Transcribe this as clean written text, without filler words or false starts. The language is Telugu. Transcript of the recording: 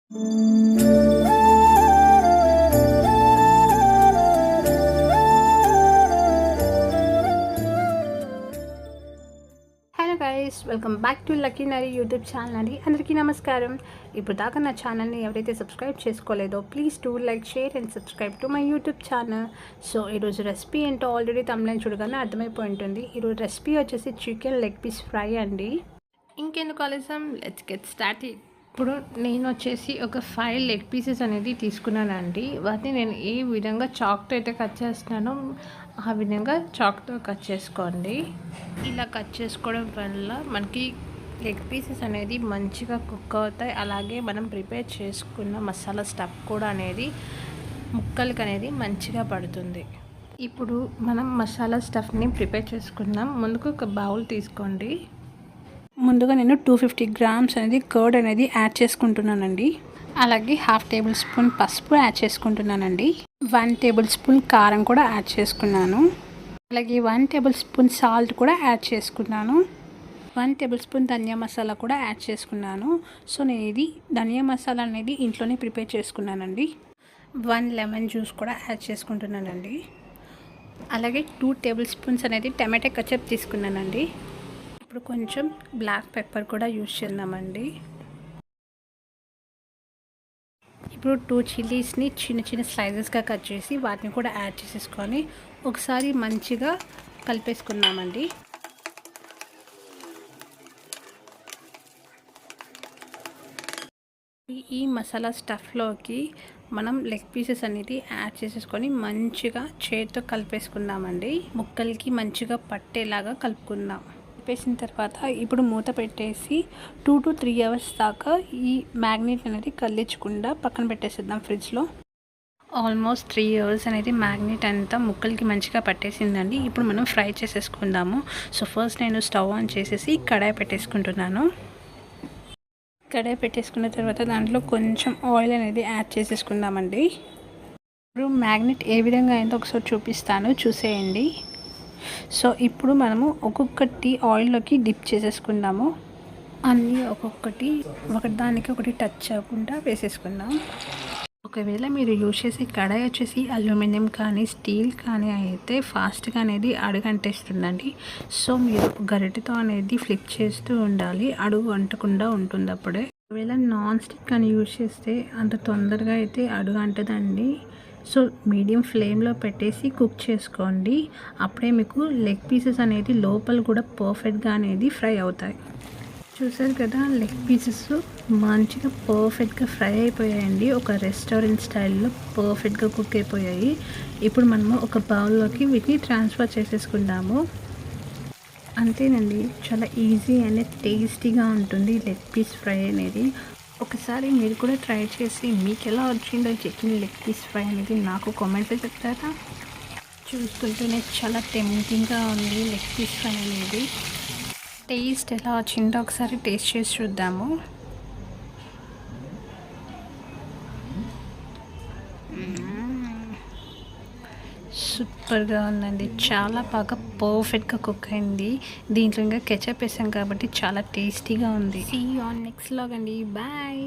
Hello guys, welcome back to Lucky Nari YouTube channel అండి. అందరికీ నమస్కారం. ఇప్పుడు దాకా నా ఛానల్ని ఎవరైతే సబ్స్క్రైబ్ చేసుకోలేదో please do like, share and subscribe to my YouTube channel. So ఈరోజు రెసిపీ ఏంటో ఆల్రెడీ తమిళని చూడగానే అర్థమైపోయి ఉంటుంది. ఈరోజు రెసిపీ వచ్చేసి చికెన్ లెగ్ పీస్ ఫ్రై అండి. ఇంకెందుకు ఆలస్యం, లెట్స్ గెట్ స్టార్ట్. ఇప్పుడు నేను వచ్చేసి ఒక 5 లెగ్ పీసెస్ అనేది తీసుకున్నానండి. వాటిని నేను ఏ విధంగా చాక్తో అయితే కట్ చేస్తున్నానో ఆ విధంగా చాక్తో కట్ చేసుకోండి. ఇలా కట్ చేసుకోవడం వల్ల మనకి లెగ్ పీసెస్ అనేది మంచిగా కుక్ అవుతాయి. అలాగే మనం ప్రిపేర్ చేసుకున్న మసాలా స్టఫ్ కూడా అనేది ముక్కలకి అనేది మంచిగా పడుతుంది. ఇప్పుడు మనం మసాలా స్టఫ్ని ప్రిపేర్ చేసుకుందాం. ముందుకు ఒక బౌల్ తీసుకోండి. ముందుగా నేను 250 గ్రామ్స్ అనేది కర్డ్ అనేది యాడ్ చేసుకుంటున్నానండి. అలాగే 1/2 టేబుల్ స్పూన్ పసుపు యాడ్ చేసుకుంటున్నానండి. 1 టేబుల్ స్పూన్ కారం కూడా యాడ్ చేసుకున్నాను. అలాగే 1 టేబుల్ స్పూన్ సాల్ట్ కూడా యాడ్ చేసుకున్నాను. 1 టేబుల్ స్పూన్ ధనియా మసాలా కూడా యాడ్ చేసుకున్నాను. సో నేను ఇది ధనియా మసాలా అనేది ఇంట్లోనే ప్రిపేర్ చేసుకున్నానండి. 1 లెమన్ జ్యూస్ కూడా యాడ్ చేసుకుంటున్నానండి. అలాగే 2 టేబుల్ స్పూన్స్ అనేది టమాటా కచప్ తీసుకున్నానండి. ఇప్పుడు కొంచెం బ్లాక్ పెప్పర్ కూడా యూజ్ చేద్దామండి. ఇప్పుడు 2 చిల్లీస్ని చిన్న చిన్న స్లైసెస్గా కట్ చేసి వాటిని కూడా యాడ్ చేసేసుకొని ఒకసారి మంచిగా కలిపేసుకున్నామండి. ఈ మసాలా స్టఫ్లోకి మనం లెగ్ పీసెస్ అనేది యాడ్ చేసేసుకొని మంచిగా చేతితో కలిపేసుకుందామండి. ముక్కలకి మంచిగా పట్టేలాగా కలుపుకుందాం. కలిపేసిన తర్వాత ఇప్పుడు మూత పెట్టేసి 2 to 3 అవర్స్ దాకా ఈ మ్యాగ్నెట్ అనేది కల్లించకుండా పక్కన పెట్టేసేద్దాం ఫ్రిడ్జ్లో. ఆల్మోస్ట్ 3 అవర్స్ అనేది మ్యాగ్నెట్ అంతా ముక్కలకి మంచిగా పట్టేసిందండి. ఇప్పుడు మనం ఫ్రై చేసేసుకుందాము. సో ఫస్ట్ నేను స్టవ్ ఆన్ చేసేసి కడాయి పెట్టేసుకుంటున్నాను. కడాయి పెట్టేసుకున్న తర్వాత దాంట్లో కొంచెం ఆయిల్ అనేది యాడ్ చేసేసుకుందామండి. ఇప్పుడు మ్యాగ్నెట్ ఏ విధంగా అయిందో ఒకసారి చూపిస్తాను, చూసేయండి. సో ఇప్పుడు మనము ఒక్కొక్కటి ఆయిల్లోకి డిప్ చేసేసుకుందాము. అన్నీ ఒక్కొక్కటి ఒకదానికి ఒకటి టచ్ అవ్వకుండా వేసేసుకుందాం. ఒకవేళ మీరు యూజ్ చేసే కడాయి వచ్చేసి అల్యూమినియం కానీ స్టీల్ కానీ అయితే ఫాస్ట్గా అనేది అడుగంటేస్తుందండి. సో మీరు గరిటెతో అనేది ఫ్లిప్ చేస్తూ ఉండాలి, అడుగు అంటకుండా ఉంటుంది అప్పుడే. ఒకవేళ నాన్ స్టిక్ కానీ యూజ్ చేస్తే అంత తొందరగా అయితే అడుగు అంటదండి. సో మీడియం ఫ్లేమ్లో పెట్టేసి కుక్ చేసుకోండి. అప్పుడే మీకు లెగ్ పీసెస్ అనేది లోపల కూడా పర్ఫెక్ట్గా అనేది ఫ్రై అవుతాయి. చూసారు కదా, లెగ్ పీసెస్ మంచిగా పర్ఫెక్ట్గా ఫ్రై అయిపోయాయండి. ఒక రెస్టారెంట్ స్టైల్లో పర్ఫెక్ట్గా కుక్ అయిపోయాయి. ఇప్పుడు మనము ఒక బౌల్లోకి వీటిని ట్రాన్స్ఫర్ చేసేసుకుందాము. అంతేనండి, చాలా ఈజీ అండ్ టేస్టీగా ఉంటుంది లెగ్ పీస్ ఫ్రై అనేది. ఒకసారి మీరు కూడా ట్రై చేసి మీకు ఎలా వచ్చిందో చికెన్ లెగ్ పీస్ ఫ్రై అనేది నాకు కామెంట్లో చెప్తారా? చూస్తుంటేనే చాలా టెంప్టింగ్గా ఉంది లెగ్ పీస్ ఫ్రై అనేది. టేస్ట్ ఎలా వచ్చిందో ఒకసారి టేస్ట్ చేసి చూద్దాము. సూపర్గా ఉందండి, చాలా బాగా పర్ఫెక్ట్గా కుక్ అయింది. దీంట్లో ఇంకా కెచప్ వేసాం కాబట్టి చాలా టేస్టీగా ఉంది. See you on next vlog అండి, బాయ్.